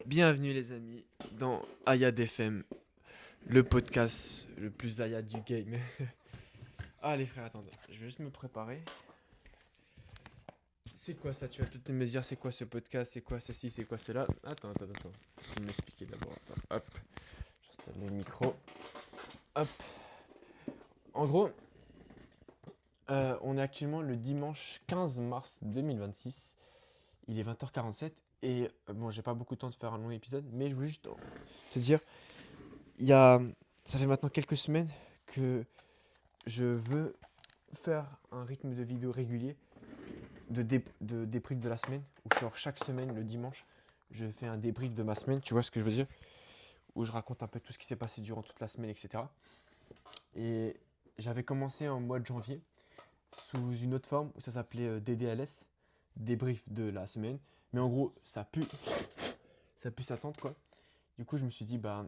Bienvenue les amis dans Ayad FM, le podcast le plus Ayad du game. Ah les frères, attendez, je vais juste me préparer. C'est quoi ça? Tu vas peut-être me dire c'est quoi ce podcast, c'est quoi ceci, c'est quoi cela. Attends. Je vais m'expliquer d'abord. Hop, j'installe le micro. Hop. En gros, on est actuellement le dimanche 15 mars 2026. Il est 20h47 et bon, j'ai pas beaucoup de temps de faire un long épisode, mais je voulais juste te dire, il y a, ça fait maintenant quelques semaines que je veux faire un rythme de vidéo régulier de débrief de la semaine, où genre chaque semaine, le dimanche, je fais un débrief de ma semaine, tu vois ce que je veux dire? Où je raconte un peu tout ce qui s'est passé durant toute la semaine, etc. Et j'avais commencé en mois de janvier, sous une autre forme, où ça s'appelait DDLS, débrief de la semaine. Mais en gros, ça pue s'attendre quoi. Du coup, je me suis dit, bah,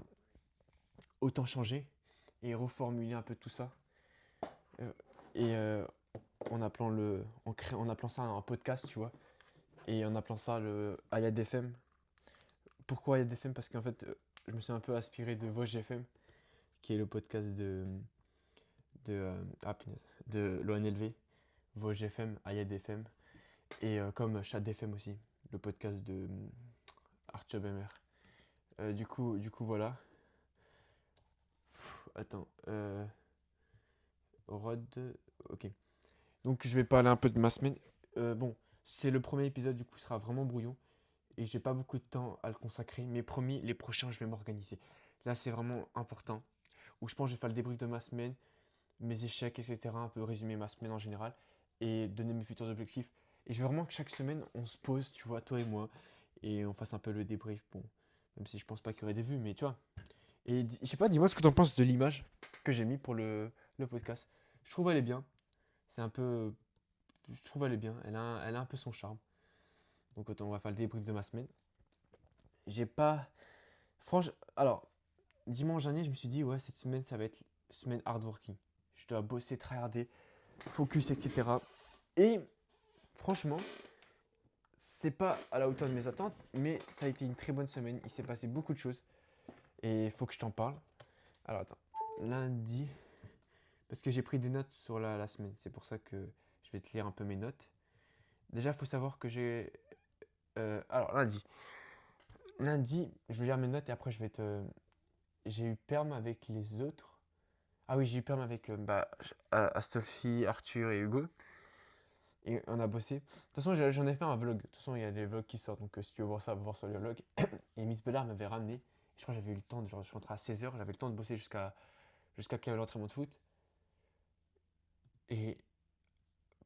autant changer et reformuler un peu tout ça. Euh, et en appelant ça un podcast, tu vois. Et en appelant ça le Ayad FM. Pourquoi Ayad FM? Parce qu'en fait, je me suis un peu inspiré de Vosges FM, qui est le podcast de l'ONLV, Vosges FM, Ayad FM, et comme Chad FM aussi, le podcast de Arthur Bemer. Du coup, voilà. Attends, Rod, ok. Donc je vais parler un peu de ma semaine. Bon, c'est le premier épisode, du coup, sera vraiment brouillon. Et j'ai pas beaucoup de temps à le consacrer, mais promis, les prochains, je vais m'organiser. Là, c'est vraiment important. Où je pense que je vais faire le débrief de ma semaine, mes échecs, etc. Un peu résumer ma semaine en général et donner mes futurs objectifs. Et je veux vraiment que chaque semaine, on se pose, tu vois, toi et moi, et on fasse un peu le débrief. Bon, même si je pense pas qu'il y aurait des vues, mais tu vois. Et je sais pas, dis-moi ce que t'en penses de l'image que j'ai mis pour le podcast. Je trouve elle est bien. C'est un peu. Je trouve elle est bien. Elle a un peu son charme. Donc, autant on va faire le débrief de ma semaine. J'ai pas. Franchement, alors, dimanche dernier, je me suis dit, ouais, cette semaine, ça va être semaine hardworking. Je dois bosser, tryharder, focus, etc. Et franchement, c'est pas à la hauteur de mes attentes, mais ça a été une très bonne semaine. Il s'est passé beaucoup de choses et il faut que je t'en parle. Alors, attends, lundi, parce que j'ai pris des notes sur la semaine, c'est pour ça que je vais te lire un peu mes notes. Déjà, il faut savoir que j'ai. Alors, lundi, je vais lire mes notes et après, je vais te. J'ai eu perm avec les autres. Ah oui, j'ai eu perm avec Astolfi, Arthur et Hugo. Et on a bossé. De toute façon, j'en ai fait un vlog. De toute façon, il y a des vlogs qui sortent. Donc, si tu veux voir ça, va voir sur le vlog. Et Miss Bellard m'avait ramené. Je crois que j'avais eu le temps. Genre, je suis rentré à 16h. J'avais le temps de bosser jusqu'à l'entraînement de foot. Et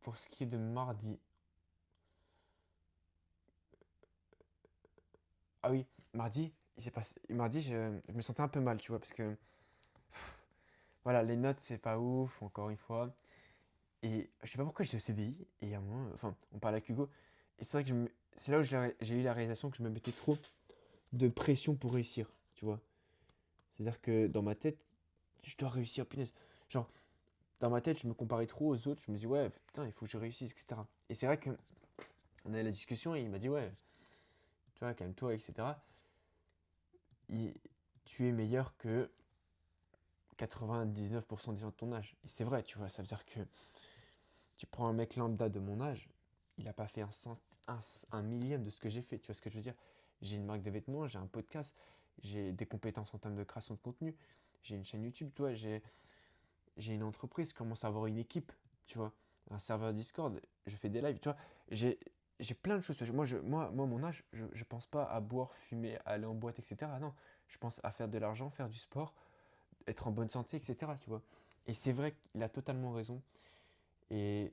pour ce qui est de mardi. Ah oui, mardi, il s'est passé. Mardi, je me sentais un peu mal, tu vois. Parce que. Voilà, les notes, c'est pas ouf, encore une fois. Et je sais pas pourquoi j'étais au CDI. Et à un moment. Enfin, on parlait avec Hugo. Et c'est vrai que c'est là où j'ai eu la réalisation que je me mettais trop de pression pour réussir, tu vois. C'est-à-dire que dans ma tête, je dois réussir, punaise. Genre, dans ma tête, je me comparais trop aux autres. Je me dis, ouais, putain, il faut que je réussisse, etc. Et c'est vrai qu'on a eu la discussion et il m'a dit, ouais, tu vois, calme-toi, etc. Il- Tu es meilleur que 99% des gens de ton âge. Et c'est vrai, tu vois, ça veut dire que tu prends un mec lambda de mon âge, il n'a pas fait un millième de ce que j'ai fait, tu vois ce que je veux dire. J'ai une marque de vêtements, j'ai un podcast, j'ai des compétences en termes de création de contenu, j'ai une chaîne YouTube, tu vois, j'ai une entreprise, je commence à avoir une équipe, tu vois, un serveur Discord, je fais des lives, tu vois, j'ai, j'ai plein de choses. Moi, mon âge, je pense pas à boire, fumer, aller en boîte, etc. Non, je pense à faire de l'argent, faire du sport, être en bonne santé, etc. Tu vois. Et c'est vrai qu'il a totalement raison. Et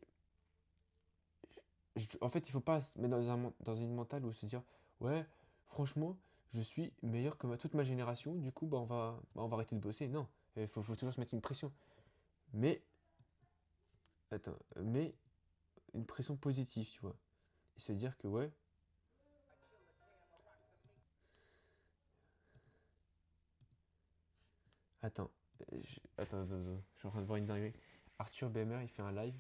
en fait, il faut pas se mettre dans une mentale où se dire, ouais, franchement, je suis meilleur que toute ma génération, du coup, on va arrêter de bosser. Non, il faut toujours se mettre une pression. Mais, attends, mais une pression positive, tu vois. Et se dire que, ouais, attends, je suis en train de voir une dinguerie. Arthur BMR, il fait un live.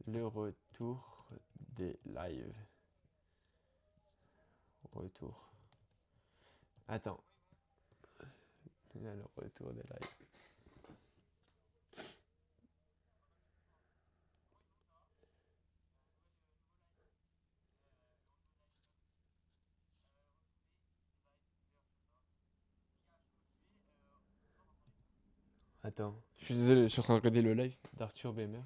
Le retour des lives. live. Retour. Attends. Il y a le retour des lives. Attends. Je suis désolé, je suis en train de regarder le live d'Arthur Bemer.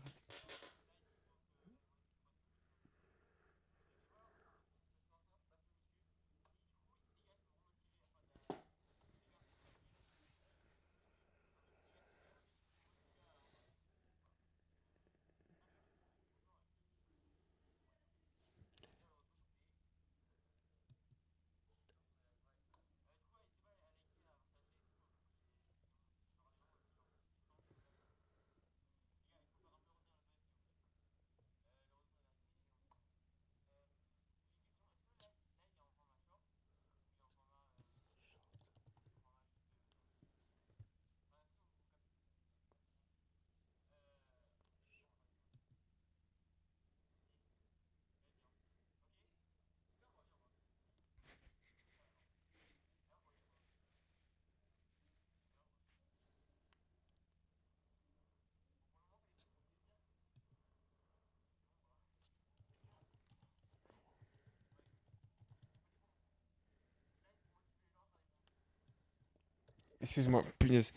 Excuse-moi, punaise.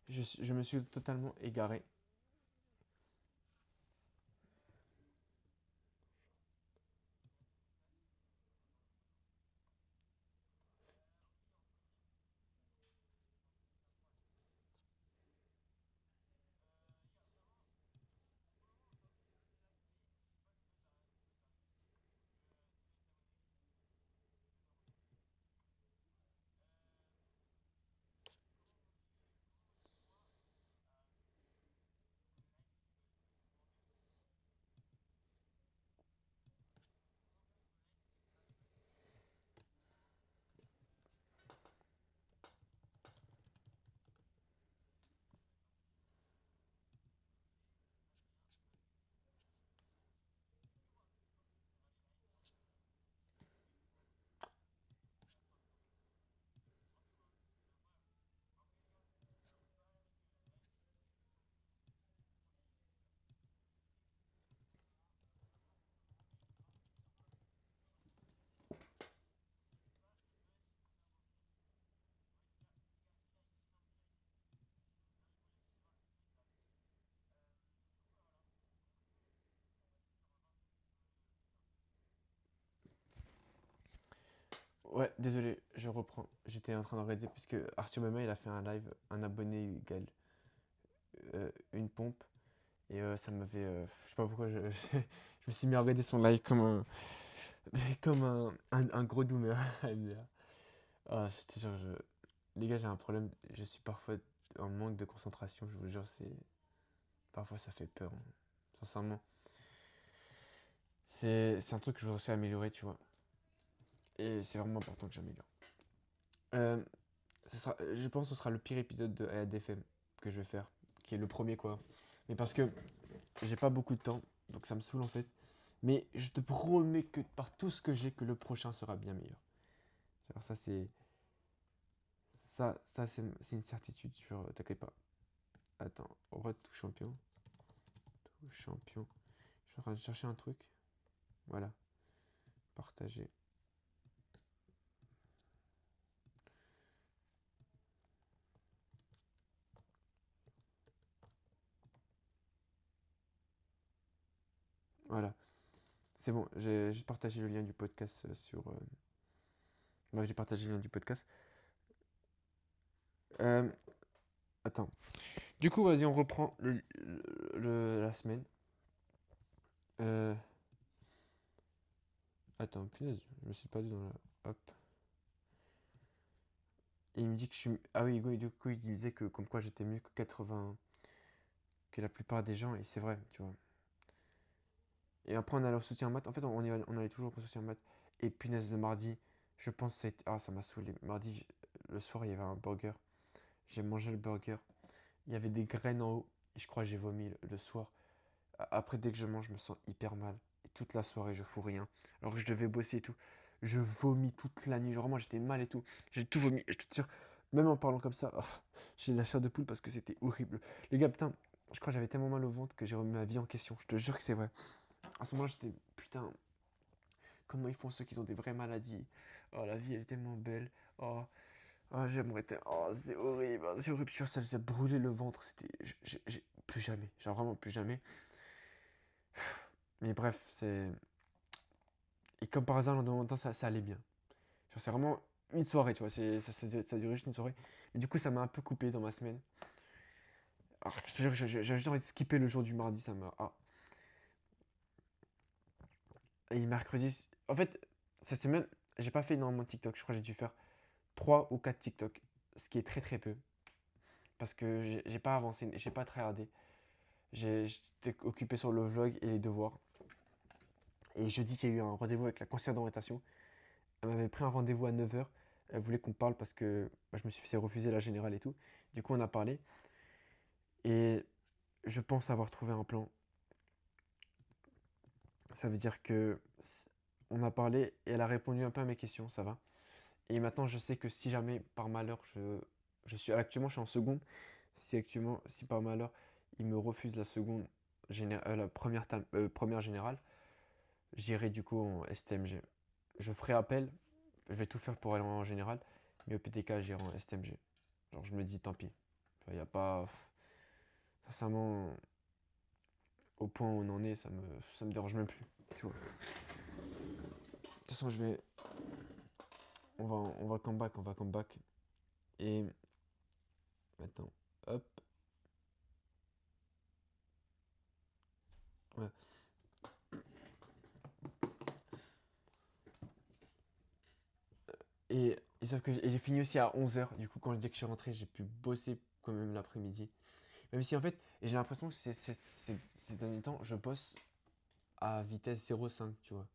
Je me suis totalement égaré. Ouais, désolé, je reprends. J'étais en train de regarder puisque Arthur Mema il a fait un live, un abonné égale une pompe. Et ça m'avait. Je sais pas pourquoi je me suis mis à regarder son live comme un, comme un gros doomer. Ah, je te jure, les gars, j'ai un problème. Je suis parfois en manque de concentration, je vous jure, c'est. Parfois ça fait peur, hein. Sincèrement. C'est un truc que je voudrais aussi améliorer, tu vois. Et c'est vraiment important que j'améliore. Euh, je pense que ce sera le pire épisode de ADFM que je vais faire, qui est le premier quoi. Mais parce que j'ai pas beaucoup de temps, donc ça me saoule en fait. Mais je te promets que par tout ce que j'ai, que le prochain sera bien meilleur. Alors ça c'est c'est une certitude, t'inquiète pas. Attends, road to champion, to champion. Je suis en train de chercher un truc. Voilà, partager. Voilà, c'est bon. J'ai juste partagé le lien du podcast sur. Bah, j'ai partagé le lien du podcast. Euh, attends. Du coup, vas-y, on reprend la semaine. Euh, attends, punaise, je me suis perdu dans la. Hop. Et il me dit que je suis. Ah oui, du coup, il disait que comme quoi j'étais mieux que 80. Que la plupart des gens, et c'est vrai, tu vois. Et après, on allait au soutien maths. En fait, on allait toujours au soutien maths. Et punaise, le mardi, je pense que c'était. Ah, ça m'a saoulé. Mardi, le soir, il y avait un burger. J'ai mangé le burger. Il y avait des graines en haut. Et je crois que j'ai vomi le soir. Après, dès que je mange, je me sens hyper mal. Et toute la soirée, je fous rien. Alors que je devais bosser et tout. Je vomis toute la nuit. Genre, vraiment, j'étais mal et tout. J'ai tout vomi. Je te jure, même en parlant comme ça, j'ai la chair de poule parce que c'était horrible. Les gars, putain, je crois que j'avais tellement mal au ventre que j'ai remis ma vie en question. Je te jure que c'est vrai. À ce moment-là, j'étais, putain, comment ils font ceux qui ont des vraies maladies? Oh, la vie, elle est tellement belle. Oh, oh j'aimerais tellement. Oh, c'est horrible. Oh, c'est horrible. Je te jure, ça faisait brûler le ventre. C'était. Plus jamais. Genre, vraiment, plus jamais. Mais bref, c'est. Et comme par hasard, le lendemain matin, ça allait bien. Genre, c'est vraiment une soirée, tu vois. Ça a duré juste une soirée. Et du coup, ça m'a un peu coupé dans ma semaine. Alors, je te jure, j'ai juste envie de skipper le jour du mardi, ça m'a. Ah. Et mercredi. En fait, cette semaine, j'ai pas fait énormément de TikTok. Je crois que j'ai dû faire 3 ou 4 TikTok. Ce qui est très très peu. Parce que j'ai pas avancé, j'ai pas tryhardé. J'étais occupé sur le vlog et les devoirs. Et jeudi, j'ai eu un rendez-vous avec la conseillère d'orientation. Elle m'avait pris un rendez-vous à 9 h. Elle voulait qu'on parle parce que je me suis fait refuser la générale et tout. Du coup, on a parlé. Et je pense avoir trouvé un plan. Ça veut dire que on a parlé et elle a répondu un peu à mes questions, ça va. Et maintenant, je sais que si jamais par malheur, actuellement, je suis en seconde. Si par malheur, il me refuse la seconde, la première générale, j'irai du coup en STMG. Je ferai appel, je vais tout faire pour aller en général, mais au PTK, j'irai en STMG. Genre, je me dis, tant pis. Il n'y a pas. Sincèrement, au point où on en est, ça me dérange même plus. Tu vois. De toute façon, on va comeback, on va comeback. Et maintenant, hop. Ouais. Et sauf que j'ai fini aussi à 11 h. Du coup, quand je dis que je suis rentré, j'ai pu bosser quand même l'après-midi. Même si en fait, j'ai l'impression que ces derniers temps, je bosse à vitesse 0,5, tu vois.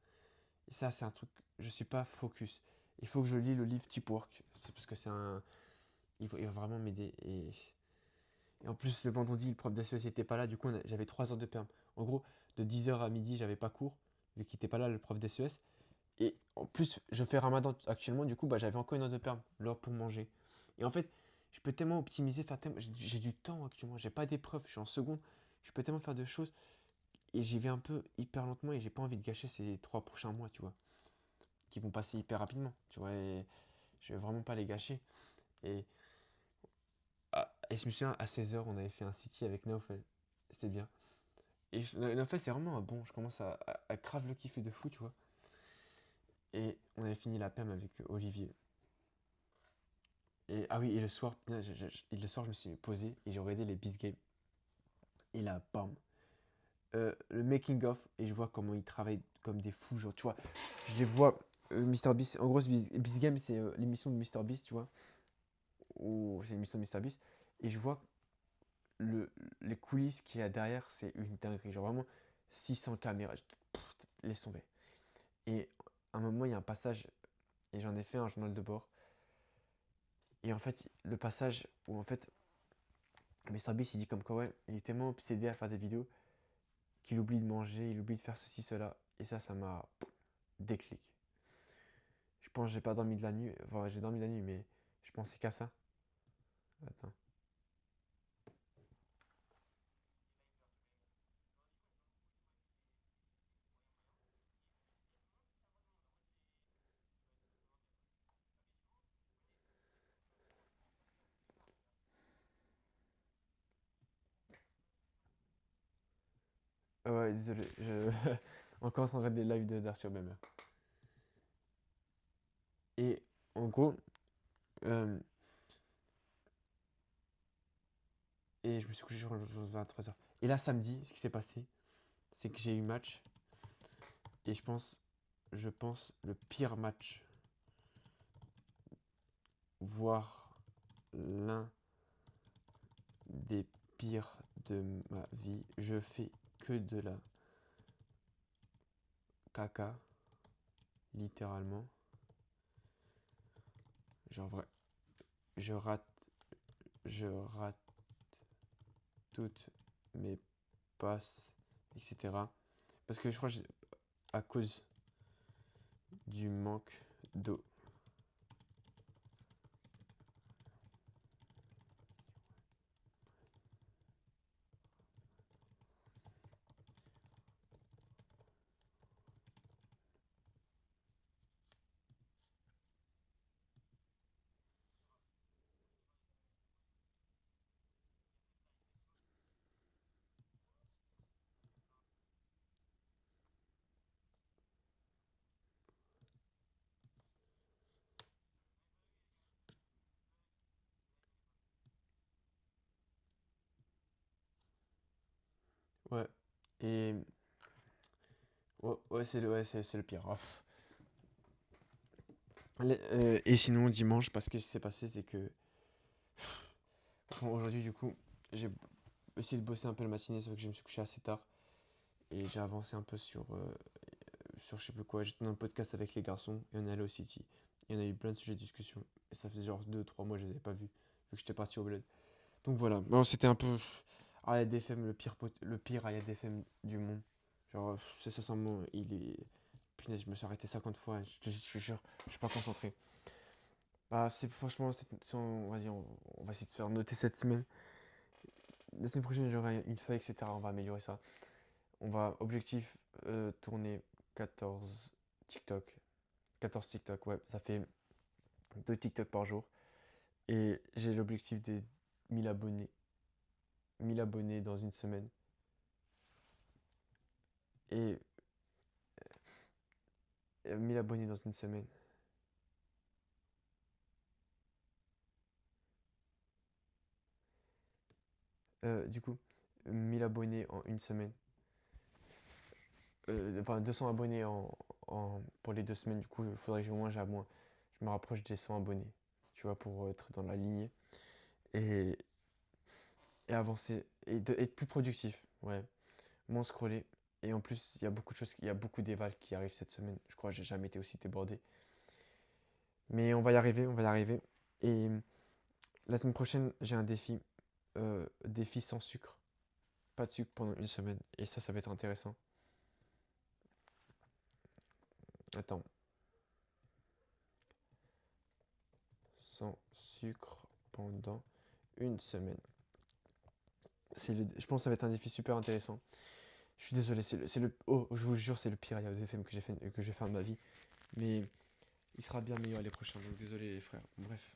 Et ça, c'est un truc, je suis pas focus. Il faut que je lis le livre Deep Work. C'est parce que il va vraiment m'aider. Et en plus, le vendredi, le prof d'SES n'était pas là. Du coup, j'avais 3 heures de perm. En gros, de 10 h à midi, j'avais pas cours, vu qu'il n'était pas là, le prof d'SES. Et en plus, je fais Ramadan actuellement, du coup, bah, j'avais encore une heure de perm, l'heure pour manger. Et en fait, je peux tellement optimiser, j'ai du temps actuellement, j'ai pas d'épreuve, je suis en seconde, je peux tellement faire de choses et j'y vais un peu hyper lentement et j'ai pas envie de gâcher ces 3 prochains mois, tu vois, qui vont passer hyper rapidement, tu vois, et je vais vraiment pas les gâcher. Et, et je me souviens, à 16 h, on avait fait un city avec Naofel, c'était bien. Et Naofel, c'est vraiment un bon, je commence à grave le kiffer de fou, tu vois. Et on avait fini la perm avec Olivier. Et, ah oui, et le soir, putain, le soir, je me suis posé et j'ai regardé les Beast Games. Et là, bam, le making of, et je vois comment ils travaillent comme des fous. Genre, tu vois, je les vois, MrBeast, en gros, Beast Game, c'est l'émission de MrBeast, tu vois, ou c'est l'émission de MrBeast. Et je vois les coulisses qu'il y a derrière, c'est une dinguerie. Genre, vraiment, 600 caméras, laisse tomber. Et à un moment, il y a un passage, et j'en ai fait un journal de bord. Et en fait, le passage où en fait, MrBeast, il dit comme quoi, ouais, il est tellement obsédé à faire des vidéos qu'il oublie de manger, il oublie de faire ceci, cela. Et ça m'a déclic. Je pense que j'ai pas dormi de la nuit. Enfin, j'ai dormi de la nuit, mais je pensais qu'à ça. Attends. Ah ouais, désolé. Encore en train de regarder des lives d'Arthur Bamer. Et en gros, euh, et je me suis couché sur 23 h. Et là, samedi, ce qui s'est passé, c'est que j'ai eu match. Et je pense, le pire match, voire l'un des pires de ma vie. Je fais que de la caca, littéralement. Genre vrai, je rate, je rate toutes mes passes, etc. Parce que je crois que à cause du manque d'eau. Ouais. Et ouais, c'est le pire. Ah, pff. Et sinon, dimanche, parce que ce qui s'est passé, c'est que bon, aujourd'hui, du coup, j'ai essayé de bosser un peu le matinée, sauf que je me suis couché assez tard. Et j'ai avancé un peu sur je sais plus quoi. J'étais dans un podcast avec les garçons et on est allé au City. Et on a eu plein de sujets de discussion. Et ça faisait genre 2 3 mois que je les avais pas vus, vu que j'étais parti au bled. Donc voilà, bon, c'était un peu Ayad FM, le pire Ayad FM du monde. Genre, c'est sincèrement, il est. Punaise, je me suis arrêté 50 fois, je te jure, je suis pas concentré. Bah, c'est franchement, vas-y, on va essayer de faire noter cette semaine. La semaine prochaine, j'aurai une feuille, etc. On va améliorer ça. On va, objectif, tourner 14 TikTok. 14 TikTok, ouais, ça fait 2 TikTok par jour. Et j'ai l'objectif des 1000 abonnés. 1000 abonnés dans une semaine. Et 1000 abonnés dans une semaine. Du coup, 1000 abonnés en une semaine. Enfin, 200 abonnés pour les 2 semaines. Du coup, il faudrait que au moins je me rapproche des 100 abonnés. Tu vois, pour être dans la lignée. Et, et avancer. Être plus productif. Ouais. Moins scroller. Et en plus, il y a beaucoup de choses, il y a beaucoup d'évals qui arrivent cette semaine. Je crois que j'ai jamais été aussi débordé. Mais on va y arriver, on va y arriver. Et la semaine prochaine, j'ai un défi. Défi sans sucre. Pas de sucre pendant une semaine. Et ça va être intéressant. Attends. Sans sucre pendant une semaine. Je pense que ça va être un défi super intéressant. Je suis désolé, oh, je vous jure, c'est le pire IADFM que j'ai fait de ma vie. Mais il sera bien meilleur les prochains. Donc désolé les frères. Bref.